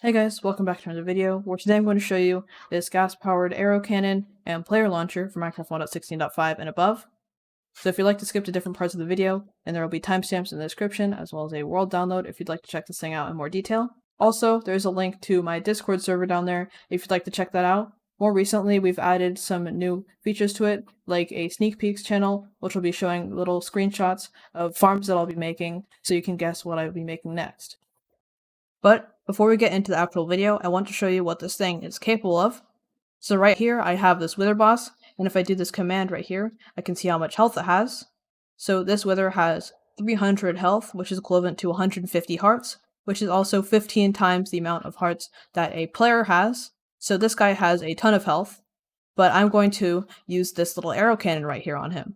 Hey guys, welcome back to another video, where today I'm going to show you this gas-powered arrow cannon and player launcher for Minecraft 1.16.5 and above. So if you'd like to skip to different parts of the video, then there will be timestamps in the description, as well as a world download if you'd like to check this thing out in more detail. Also, there's a link to my Discord server down there if you'd like to check that out. More recently, we've added some new features to it, like a sneak peeks channel, which will be showing little screenshots of farms that I'll be making, so you can guess what I'll be making next. But before we get into the actual video, I want to show you what this thing is capable of. So right here, I have this wither boss, and if I do this command right here, I can see how much health it has. So this wither has 300 health, which is equivalent to 150 hearts, which is also 15 times the amount of hearts that a player has. So this guy has a ton of health, but I'm going to use this little arrow cannon right here on him.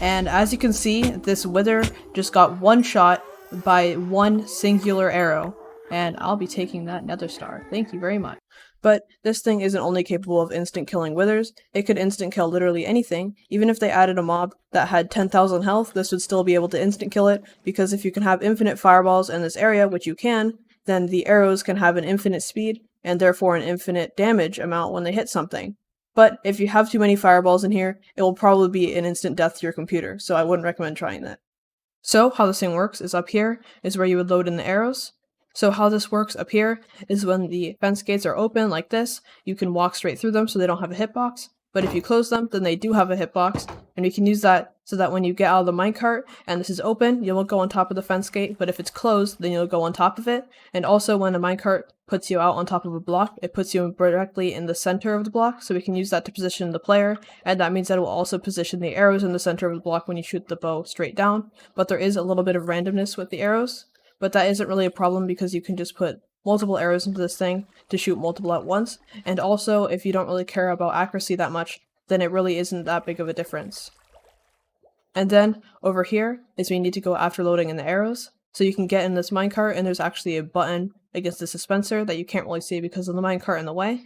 And as you can see, this wither just got one shot by one singular arrow. And I'll be taking that nether star. Thank you very much. But this thing isn't only capable of instant killing withers, it could instant kill literally anything. Even if they added a mob that had 10,000 health, this would still be able to instant kill it, because if you can have infinite fireballs in this area, which you can, then the arrows can have an infinite speed, and therefore an infinite damage amount when they hit something. But if you have too many fireballs in here, it will probably be an instant death to your computer, so I wouldn't recommend trying that. So how this thing works is up here is where you would load in the arrows. So how this works up here is when the fence gates are open like this, you can walk straight through them so they don't have a hitbox. But if you close them, then they do have a hitbox, and you can use that so that when you get out of the minecart and this is open, you won't go on top of the fence gate, but if it's closed, then you'll go on top of it. And also when a minecart puts you out on top of a block, it puts you directly in the center of the block, so we can use that to position the player, and that means that it will also position the arrows in the center of the block when you shoot the bow straight down. But there is a little bit of randomness with the arrows, but that isn't really a problem because you can just put multiple arrows into this thing to shoot multiple at once, and also if you don't really care about accuracy that much, then it really isn't that big of a difference. And then over here is we need to go after loading in the arrows, so you can get in this minecart and there's actually a button against the dispenser that you can't really see because of the minecart in the way.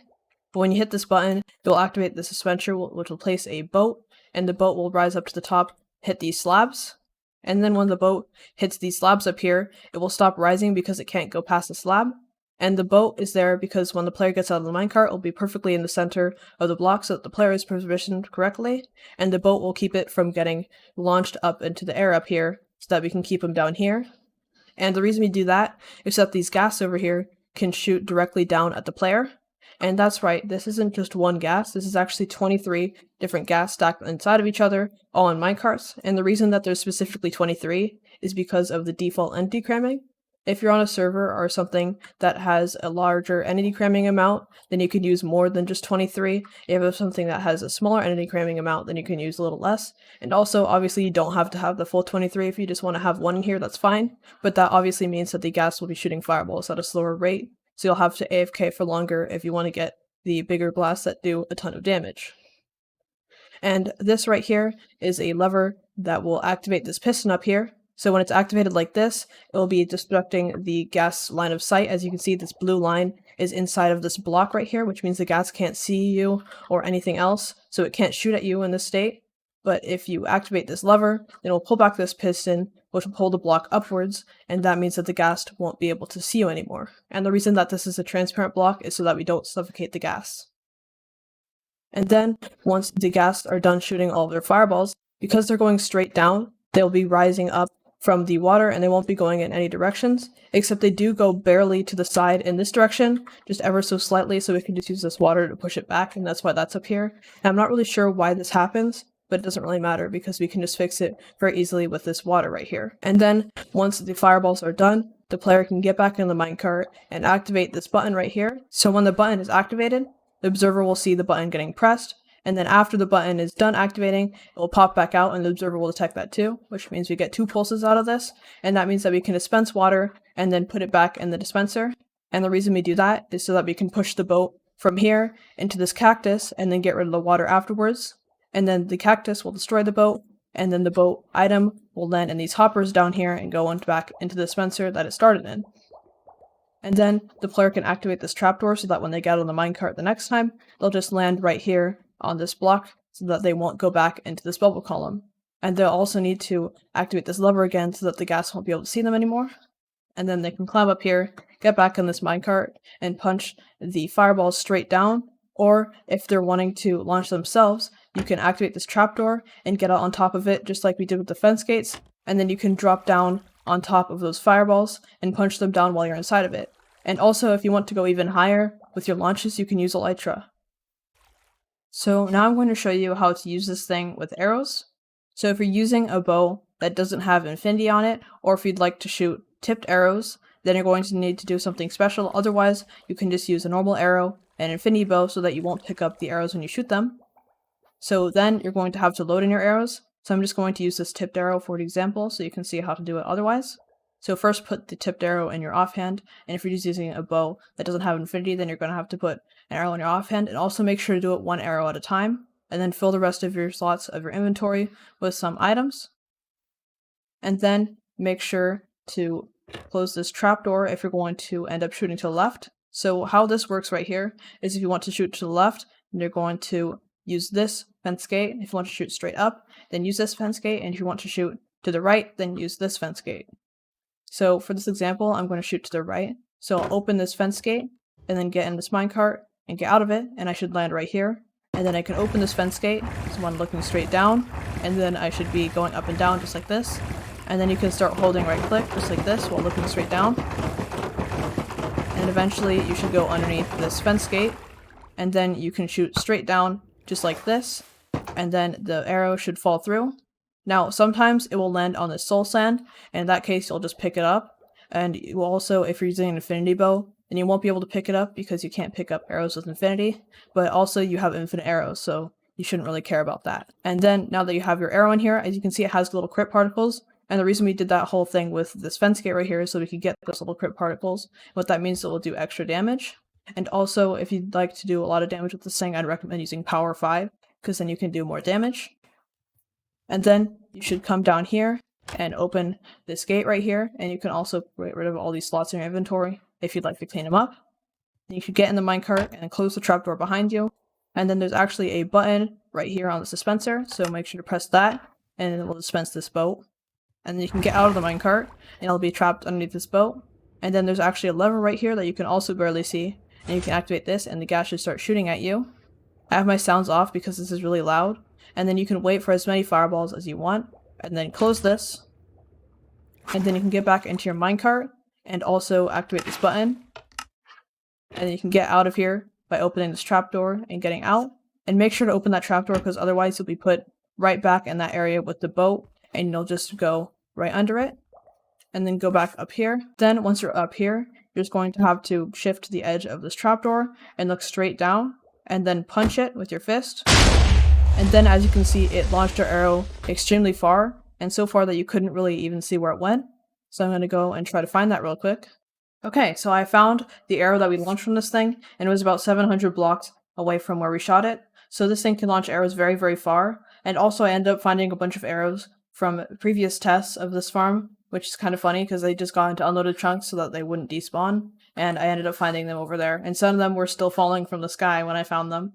But when you hit this button, it will activate the dispenser, which will place a boat, and the boat will rise up to the top, hit these slabs. And then when the boat hits these slabs up here, it will stop rising because it can't go past the slab. And the boat is there because when the player gets out of the minecart, it will be perfectly in the center of the block so that the player is positioned correctly, and the boat will keep it from getting launched up into the air up here so that we can keep him down here. And the reason we do that is that these ghasts over here can shoot directly down at the player. And that's right, this isn't just one ghast, this is actually 23 different ghasts stacked inside of each other, all in minecarts. And the reason that there's specifically 23 is because of the default entity cramming. If you're on a server or something that has a larger entity cramming amount, then you can use more than just 23. If you have something that has a smaller entity cramming amount, then you can use a little less. And also, obviously, you don't have to have the full 23 if you just want to have one in here, that's fine. But that obviously means that the ghast will be shooting fireballs at a slower rate, so you'll have to AFK for longer if you want to get the bigger blasts that do a ton of damage. And this right here is a lever that will activate this piston up here. So when it's activated like this, it will be destructing the ghast line of sight. As you can see, this blue line is inside of this block right here, which means the ghast can't see you or anything else, so it can't shoot at you in this state. But if you activate this lever, then it will pull back this piston, which will pull the block upwards, and that means that the ghast won't be able to see you anymore. And the reason that this is a transparent block is so that we don't suffocate the ghast. And then, once the ghasts are done shooting all of their fireballs, because they're going straight down, they'll be rising up from the water and they won't be going in any directions, except they do go barely to the side in this direction, just ever so slightly, so we can just use this water to push it back, and that's why that's up here. And I'm not really sure why this happens, but it doesn't really matter because we can just fix it very easily with this water right here. And then, once the fireballs are done, the player can get back in the minecart and activate this button right here. So when the button is activated, the observer will see the button getting pressed, and then after the button is done activating, it will pop back out and the observer will detect that too, which means we get 2 pulses out of this, and that means that we can dispense water and then put it back in the dispenser. And the reason we do that is so that we can push the boat from here into this cactus and then get rid of the water afterwards. And then the cactus will destroy the boat, and then the boat item will land in these hoppers down here and go back into the dispenser that it started in. And then the player can activate this trapdoor so that when they get on the minecart the next time, they'll just land right here on this block so that they won't go back into this bubble column. And they'll also need to activate this lever again so that the ghast won't be able to see them anymore. And then they can climb up here, get back on this minecart, and punch the fireballs straight down. Or if they're wanting to launch themselves, you can activate this trapdoor and get out on top of it just like we did with the fence gates. And then you can drop down on top of those fireballs and punch them down while you're inside of it. And also, if you want to go even higher with your launches, you can use elytra. So now I'm going to show you how to use this thing with arrows. So if you're using a bow that doesn't have infinity on it, or if you'd like to shoot tipped arrows, then you're going to need to do something special. Otherwise, you can just use a normal arrow and infinity bow so that you won't pick up the arrows when you shoot them. So then you're going to have to load in your arrows. So I'm just going to use this tipped arrow for the example so you can see how to do it otherwise. So first put the tipped arrow in your offhand, and if you're just using a bow that doesn't have infinity, then you're going to have to put an arrow in your offhand, and also make sure to do it one arrow at a time, and then fill the rest of your slots of your inventory with some items. And then make sure to close this trapdoor if you're going to end up shooting to the left. So how this works right here is if you want to shoot to the left, then you're going to use this fence gate. If you want to shoot straight up, then use this fence gate, and if you want to shoot to the right, then use this fence gate. So for this example, I'm going to shoot to the right. So I'll open this fence gate, and then get in this minecart, and get out of it, and I should land right here. And then I can open this fence gate, so I'm looking straight down, and then I should be going up and down just like this. And then you can start holding right click just like this while looking straight down. And eventually you should go underneath this fence gate, and then you can shoot straight down just like this, and then the arrow should fall through. Now sometimes it will land on the soul sand, and in that case you'll just pick it up. And you will also, if you're using an infinity bow, then you won't be able to pick it up because you can't pick up arrows with infinity, but also you have infinite arrows, so you shouldn't really care about that. And then now that you have your arrow in here, as you can see, it has little crit particles. And the reason we did that whole thing with this fence gate right here is so we could get those little crit particles. What that means is it will do extra damage. And also, if you'd like to do a lot of damage with this thing, I'd recommend using power 5, because then you can do more damage. And then you should come down here and open this gate right here, and you can also get rid of all these slots in your inventory if you'd like to clean them up. And you should get in the minecart and close the trapdoor behind you. And then there's actually a button right here on the dispenser, so make sure to press that, and it will dispense this boat. And then you can get out of the minecart, and it'll be trapped underneath this boat. And then there's actually a lever right here that you can also barely see, and you can activate this, and the ghast should start shooting at you. I have my sounds off because this is really loud. And then you can wait for as many fireballs as you want, and then close this. And then you can get back into your minecart, and also activate this button. And then you can get out of here by opening this trapdoor and getting out. And make sure to open that trapdoor, because otherwise you'll be put right back in that area with the boat, and you'll just go right under it. And then go back up here. Then once you're up here, you're just going to have to shift to the edge of this trapdoor and look straight down, and then punch it with your fist. And then as you can see, it launched your arrow extremely far, and so far that you couldn't really even see where it went. So I'm going to go and try to find that real quick. Okay, so I found the arrow that we launched from this thing, and it was about 700 blocks away from where we shot it. So this thing can launch arrows very, very far. And also I ended up finding a bunch of arrows from previous tests of this farm, which is kind of funny because they just got into unloaded chunks so that they wouldn't despawn. And I ended up finding them over there, and some of them were still falling from the sky when I found them.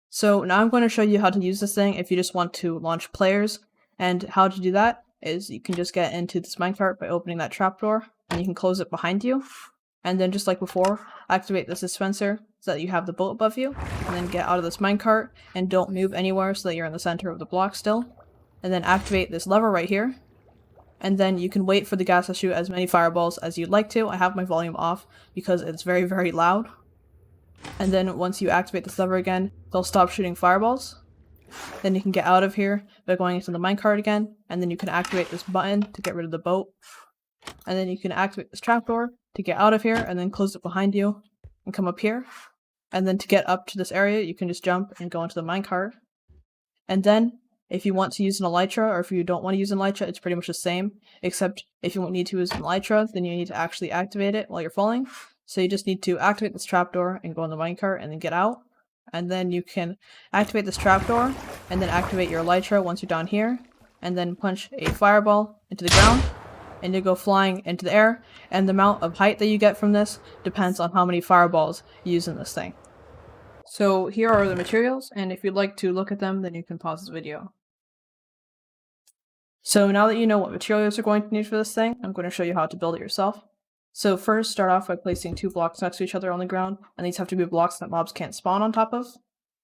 So now I'm going to show you how to use this thing if you just want to launch players. And how to do that is you can just get into this minecart by opening that trapdoor, and you can close it behind you. And then just like before, activate this dispenser so that you have the boat above you, and then get out of this minecart and don't move anywhere so that you're in the center of the block still. And then activate this lever right here. And then you can wait for the ghast to shoot as many fireballs as you'd like to. I have my volume off because it's very, very loud. And then once you activate this lever again, they'll stop shooting fireballs. Then you can get out of here by going into the minecart again, and then you can activate this button to get rid of the boat. And then you can activate this trapdoor to get out of here, and then close it behind you, and come up here. And then to get up to this area, you can just jump and go into the minecart. And then, if you want to use an elytra, or if you don't want to use an elytra, it's pretty much the same, except if you need to use an elytra, then you need to actually activate it while you're falling. So you just need to activate this trapdoor and go in the minecart and then get out. And then you can activate this trapdoor and then activate your elytra once you're down here, and then punch a fireball into the ground, and you go flying into the air. And the amount of height that you get from this depends on how many fireballs you use in this thing. So here are the materials, and if you'd like to look at them, then you can pause the video. So now that you know what materials you're going to need for this thing, I'm going to show you how to build it yourself. So first, start off by placing 2 blocks next to each other on the ground, and these have to be blocks that mobs can't spawn on top of.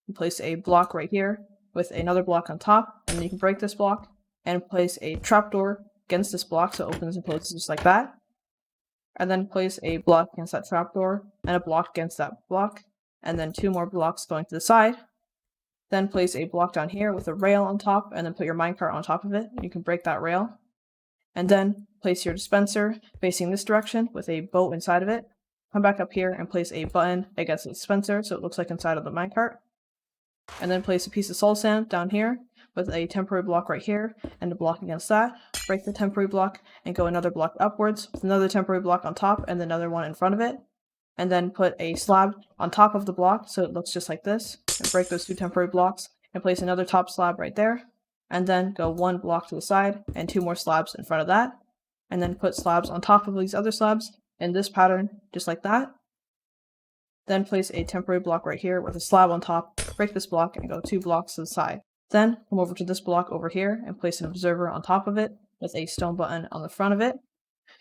You place a block right here with another block on top, and then you can break this block, and place a trapdoor against this block so it opens and closes just like that. And then place a block against that trapdoor, and a block against that block, and then 2 more blocks going to the side. Then place a block down here with a rail on top, and then put your minecart on top of it. You can break that rail. And then place your dispenser facing this direction with a boat inside of it. Come back up here and place a button against the dispenser so it looks like inside of the minecart. And then place a piece of soul sand down here with a temporary block right here and a block against that. Break the temporary block and go another block upwards with another temporary block on top and another one in front of it. And then put a slab on top of the block so it looks just like this. And break those 2 temporary blocks and place another top slab right there. And then go 1 block to the side and 2 more slabs in front of that. And then put slabs on top of these other slabs in this pattern, just like that. Then place a temporary block right here with a slab on top, break this block and go 2 blocks to the side. Then come over to this block over here and place an observer on top of it with a stone button on the front of it.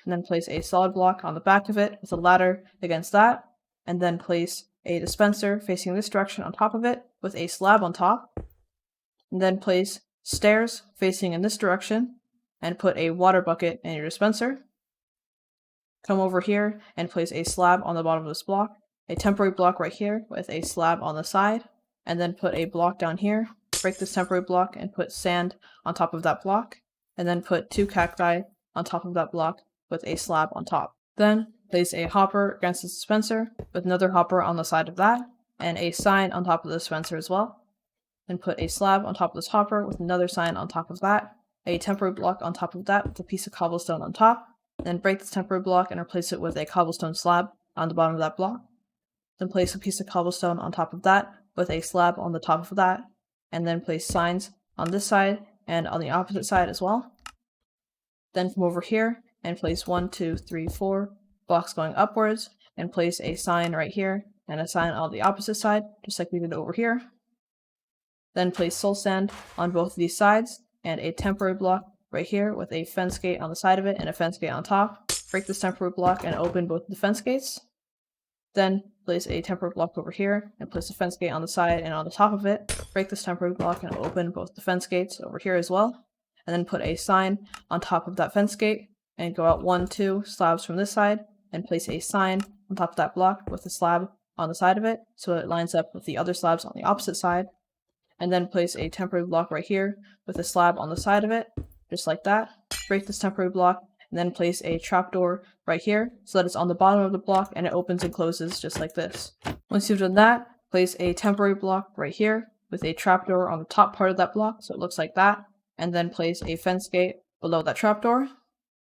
And then place a solid block on the back of it with a ladder against that. And then place a dispenser facing this direction on top of it with a slab on top. And then place stairs facing in this direction and put a water bucket in your dispenser. Come over here and place a slab on the bottom of this block, a temporary block right here with a slab on the side, and then put a block down here. Break this temporary block and put sand on top of that block, and then put 2 cacti on top of that block with a slab on top. Then place a hopper against the dispenser with another hopper on the side of that, and a sign on top of the dispenser as well. Then put a slab on top of this hopper with another sign on top of that, a temporary block on top of that with a piece of cobblestone on top. Then break this temporary block and replace it with a cobblestone slab on the bottom of that block. Then place a piece of cobblestone on top of that with a slab on the top of that, and then place signs on this side and on the opposite side as well. Then come over here and place 1, 2, 3, 4 blocks going upwards, and place a sign right here and a sign on the opposite side, just like we did over here. Then place soul sand on both of these sides, and a temporary block right here with a fence gate on the side of it and a fence gate on top. Break this temporary block and open both the fence gates. Then place a temporary block over here and place a fence gate on the side and on the top of it. Break this temporary block and open both the fence gates over here as well. And then put a sign on top of that fence gate and go out 1, 2 slabs from this side and place a sign on top of that block with a slab on the side of it so it lines up with the other slabs on the opposite side. And then place a temporary block right here with a slab on the side of it, just like that. Break this temporary block and then place a trapdoor right here so that it's on the bottom of the block and it opens and closes just like this. Once you've done that, place a temporary block right here with a trapdoor on the top part of that block so it looks like that, and then place a fence gate below that trapdoor.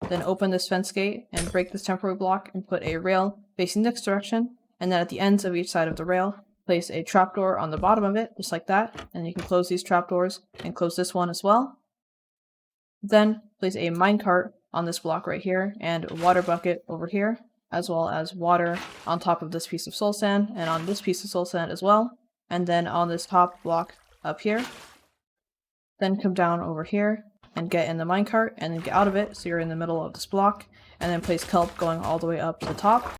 Then open this fence gate and break this temporary block and put a rail facing this direction, and then at the ends of each side of the rail, place a trapdoor on the bottom of it, just like that, and you can close these trapdoors and close this one as well. Then place a minecart on this block right here and a water bucket over here, as well as water on top of this piece of soul sand and on this piece of soul sand as well, and then on this top block up here. Then come down over here and get in the minecart and then get out of it so you're in the middle of this block, and then place kelp going all the way up to the top.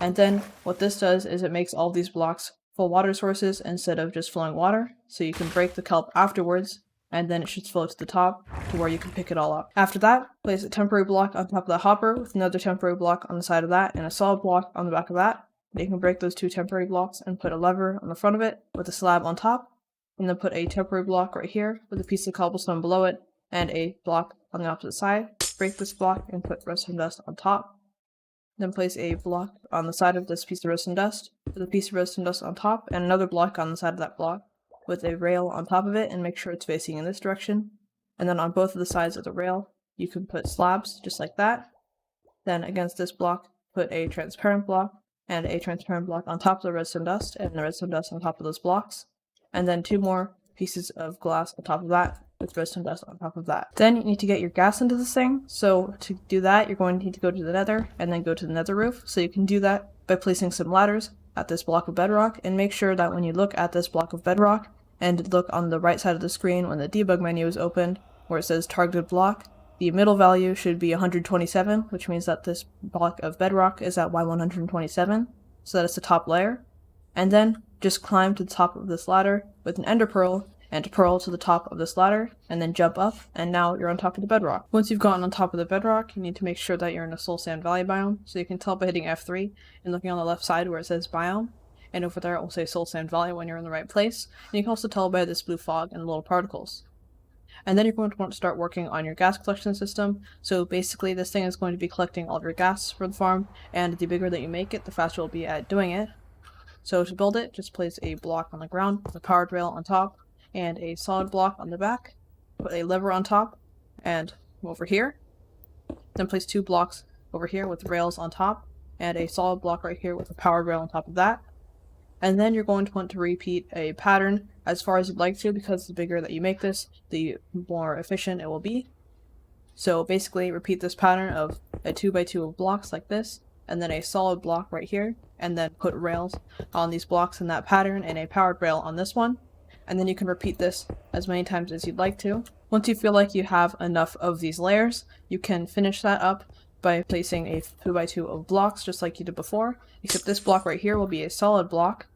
And then what this does is it makes all these blocks full water sources instead of just flowing water, so you can break the kelp afterwards and then it should flow to the top to where you can pick it all up. After that, place a temporary block on top of the hopper with another temporary block on the side of that and a solid block on the back of that. You can break those 2 temporary blocks and put a lever on the front of it with a slab on top, and then put a temporary block right here with a piece of cobblestone below it and a block on the opposite side. Break this block and put redstone dust on top. Then place a block on the side of this piece of redstone dust with a piece of redstone dust on top and another block on the side of that block with a rail on top of it, and make sure it's facing in this direction. And then on both of the sides of the rail, you can put slabs just like that. Then against this block, put a transparent block and a transparent block on top of the redstone dust and the redstone dust on top of those blocks. And then 2 more pieces of glass on top of that with redstone dust on top of that. Then you need to get your gas into this thing. So to do that, you're going to need to go to the nether and then go to the nether roof. So you can do that by placing some ladders at this block of bedrock, and make sure that when you look at this block of bedrock and look on the right side of the screen when the debug menu is opened where it says targeted block, the middle value should be 127, which means that this block of bedrock is at Y127, so that it's the top layer. And then just climb to the top of this ladder with an ender pearl and pearl to the top of this ladder, and then jump up, and now you're on top of the bedrock. Once you've gotten on top of the bedrock, you need to make sure that you're in a Soul Sand Valley biome, so you can tell by hitting F3 and looking on the left side where it says biome, and over there it will say Soul Sand Valley when you're in the right place, and you can also tell by this blue fog and the little particles. And then you're going to want to start working on your gas collection system. So basically this thing is going to be collecting all of your gas for the farm, and the bigger that you make it, the faster you'll be at doing it. So to build it, just place a block on the ground with a powered rail on top, and a solid block on the back, put a lever on top, and over here. Then place 2 blocks over here with rails on top, and a solid block right here with a powered rail on top of that. And then you're going to want to repeat a pattern as far as you'd like to, because the bigger that you make this, the more efficient it will be. So basically repeat this pattern of a 2x2 of blocks like this, and then a solid block right here, and then put rails on these blocks in that pattern and a powered rail on this one. And then you can repeat this as many times as you'd like to. Once you feel like you have enough of these layers, you can finish that up by placing a 2x2 of blocks just like you did before, except this block right here will be a solid block,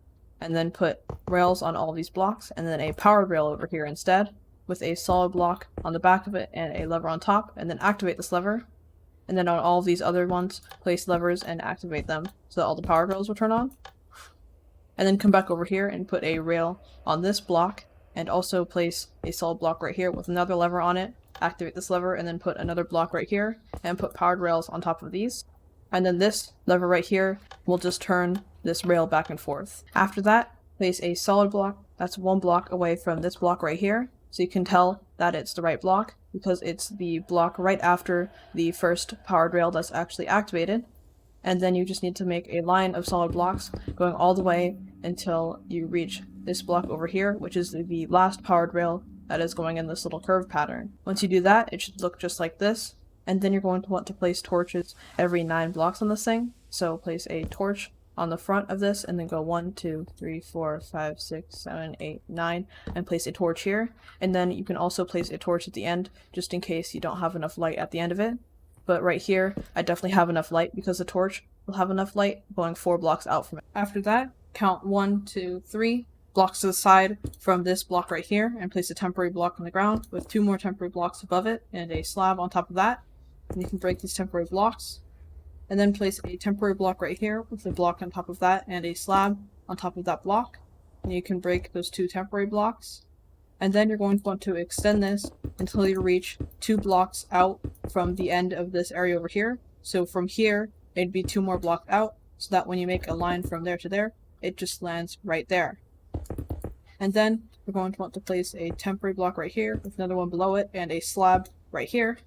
and then put rails on all these blocks, and then a powered rail over here instead, with a solid block on the back of it and a lever on top, and then activate this lever. And then on all of these other ones, place levers and activate them so that all the powered rails will turn on. And then come back over here and put a rail on this block, and also place a solid block right here with another lever on it, activate this lever, and then put another block right here, and put powered rails on top of these. And then this lever right here will just turn this rail back and forth. After that, place a solid block that's 1 block away from this block right here, so you can tell that it's the right block, because it's the block right after the first powered rail that's actually activated. And then you just need to make a line of solid blocks going all the way until you reach this block over here, which is the last powered rail that is going in this little curve pattern. Once you do that, it should look just like this, and then you're going to want to place torches every 9 blocks on this thing. So place a torch on the front of this, and then go 1, 2, 3, 4, 5, 6, 7, 8, 9, and place a torch here. And then you can also place a torch at the end, just in case you don't have enough light at the end of it. But right here, I definitely have enough light because the torch will have enough light going 4 blocks out from it. After that, count 1, 2, 3 blocks to the side from this block right here, and place a temporary block on the ground with 2 more temporary blocks above it and a slab on top of that. And you can break these temporary blocks, and then place a temporary block right here with a block on top of that and a slab on top of that block. And you can break those 2 temporary blocks. And then you're going to want to extend this until you reach 2 blocks out from the end of this area over here. So from here, it'd be 2 more blocks out, so that when you make a line from there to there, it just lands right there. And then we're going to want to place a temporary block right here with another one below it and a slab right here.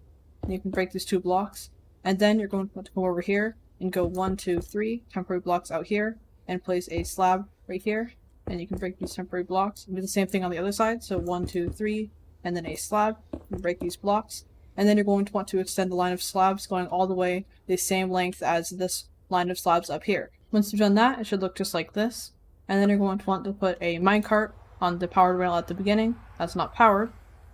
And you can break these 2 blocks. And then you're going to want to come over here and go 1, 2, 3 temporary blocks out here and place a slab right here. And you can break these temporary blocks and do the same thing on the other side. So 1, 2, 3, and then a slab, and break these blocks. And then you're going to want to extend the line of slabs going all the way the same length as this line of slabs up here. Once you've done that, it should look just like this. And then you're going to want to put a minecart on the powered rail at the beginning that's not powered,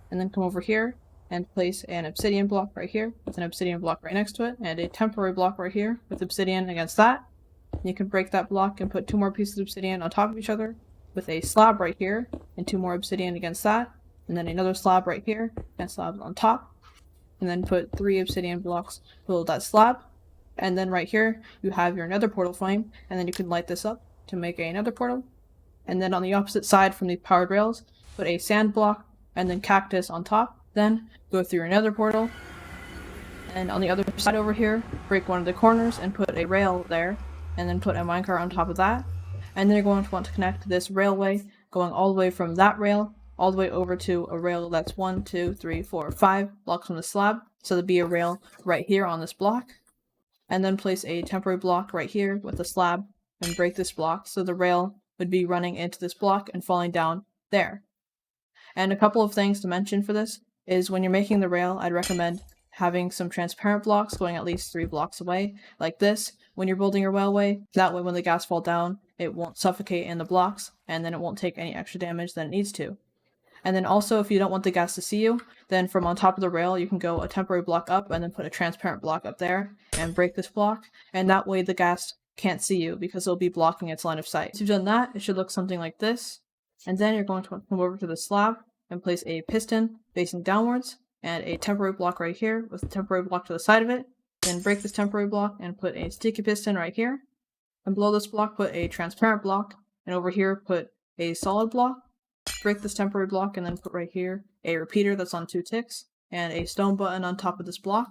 and then come over here and place an obsidian block right here with an obsidian block right next to it, and a temporary block right here with obsidian against that. You can break that block and put 2 more pieces of obsidian on top of each other with a slab right here and 2 more obsidian against that, and then another slab right here and slabs on top, and then put 3 obsidian blocks below that slab. And then right here you have your nether portal flame, and then you can light this up to make another portal. And then on the opposite side from the powered rails, put a sand block and then cactus on top. Then go through your nether portal, and on the other side over here, break one of the corners and put a rail there, and then put a minecart on top of that. And then you're going to want to connect this railway going all the way from that rail all the way over to a rail that's 1, 2, 3, 4, 5 blocks from the slab. So there'd be a rail right here on this block. And then place a temporary block right here with a slab and break this block so the rail would be running into this block and falling down there. And a couple of things to mention for this is when you're making the rail, I'd recommend having some transparent blocks going at least 3 blocks away, like this, when you're building your railway. That way when the ghasts fall down, it won't suffocate in the blocks, and then it won't take any extra damage than it needs to. And then also, if you don't want the ghasts to see you, then from on top of the rail, you can go a temporary block up and then put a transparent block up there and break this block. And that way the ghast can't see you because it'll be blocking its line of sight. Once you've done that, it should look something like this. And then you're going to come over to the slab and place a piston facing downwards and a temporary block right here with a temporary block to the side of it. Then break this temporary block and put a sticky piston right here. And below this block, put a transparent block. And over here, put a solid block. Break this temporary block and then put right here a repeater that's on 2 ticks and a stone button on top of this block.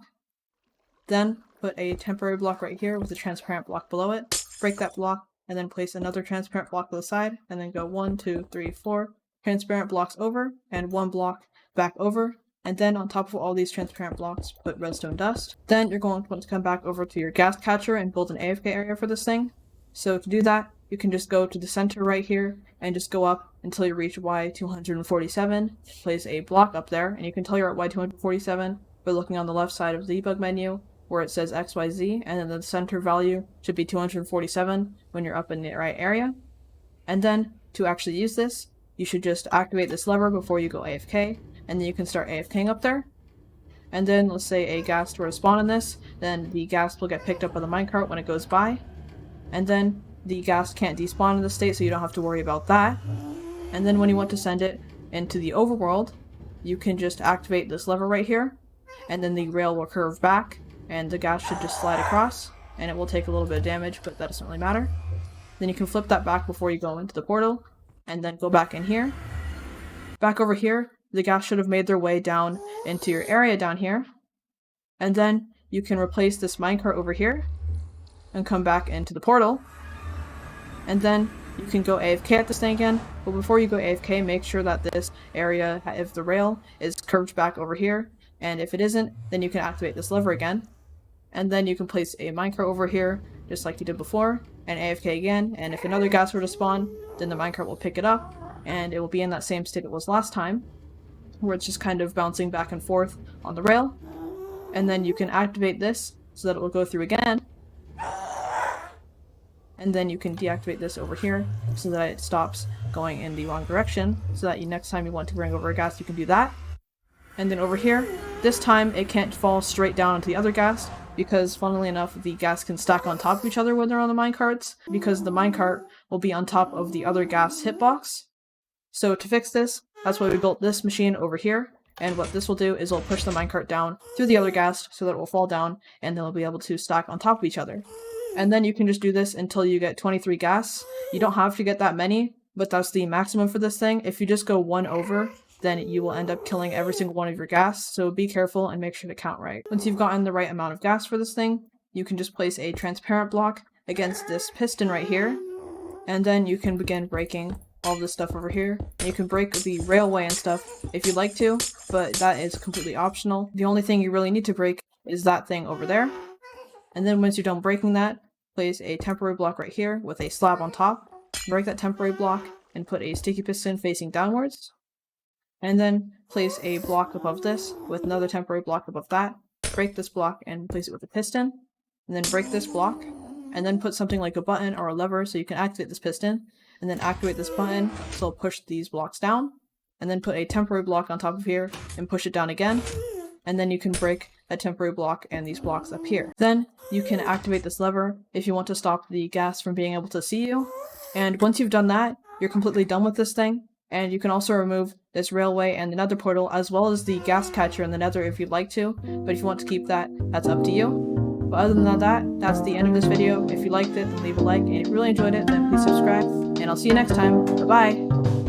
Then put a temporary block right here with a transparent block below it. Break that block and then place another transparent block to the side and then go 1, 2, 3, 4 transparent blocks over and 1 block back over. And then on top of all these transparent blocks, put redstone dust. Then you're going to want to come back over to your ghast catcher and build an AFK area for this thing. So to do that, you can just go to the center right here and just go up until you reach Y247. Place a block up there, and you can tell you're at Y247 by looking on the left side of the debug menu where it says XYZ, and then the center value should be 247 when you're up in the right area. And then to actually use this, you should just activate this lever before you go AFK, and then you can start AFKing up there. And then let's say a ghast were to spawn in this, then the ghast will get picked up by the minecart when it goes by. And then the ghast can't despawn in this state, so you don't have to worry about that. And then when you want to send it into the overworld, you can just activate this lever right here, and then the rail will curve back, and the ghast should just slide across, and it will take a little bit of damage, but that doesn't really matter. Then you can flip that back before you go into the portal, and then go back in here. Back over here, the ghast should have made their way down into your area down here, and then you can replace this minecart over here, and come back into the portal, and then you can go AFK at this thing again, but before you go AFK, make sure that this area, if the rail is curved back over here, and if it isn't, then you can activate this lever again, and then you can place a minecart over here, just like you did before, and AFK again, and if another ghast were to spawn, then the minecart will pick it up, and it will be in that same state it was last time, where it's just kind of bouncing back and forth on the rail, and then you can activate this so that it will go through again, and then you can deactivate this over here so that it stops going in the wrong direction, so that next time you want to bring over a ghast, you can do that. And then over here, this time it can't fall straight down into the other ghast, because funnily enough, the ghast can stack on top of each other when they're on the minecarts, because the minecart will be on top of the other ghast hitbox. So to fix this, that's why we built this machine over here, and what this will do is it'll push the minecart down through the other ghast so that it will fall down, and they'll be able to stack on top of each other. And then you can just do this until you get 23 ghasts. You don't have to get that many, but that's the maximum for this thing. If you just go 1 over, then you will end up killing every single one of your ghasts, so be careful and make sure to count right. Once you've gotten the right amount of ghasts for this thing, you can just place a transparent block against this piston right here, and then you can begin breaking all this stuff over here. And you can break the railway and stuff if you'd like to, but that is completely optional. The only thing you really need to break is that thing over there. And then once you're done breaking that, place a temporary block right here with a slab on top. Break that temporary block and put a sticky piston facing downwards. And then place a block above this with another temporary block above that. Break this block and place it with a piston. And then break this block. And then put something like a button or a lever so you can activate this piston. And then activate this button so it'll push these blocks down. And then put a temporary block on top of here and push it down again. And then you can break a temporary block and these blocks up here. Then you can activate this lever if you want to stop the ghast from being able to see you. And once you've done that, you're completely done with this thing. And you can also remove this railway and the nether portal, as well as the ghast catcher in the nether if you'd like to. But if you want to keep that, that's up to you. But other than that, that's the end of this video. If you liked it, then leave a like. And if you really enjoyed it, then please subscribe. And I'll see you next time. Bye-bye!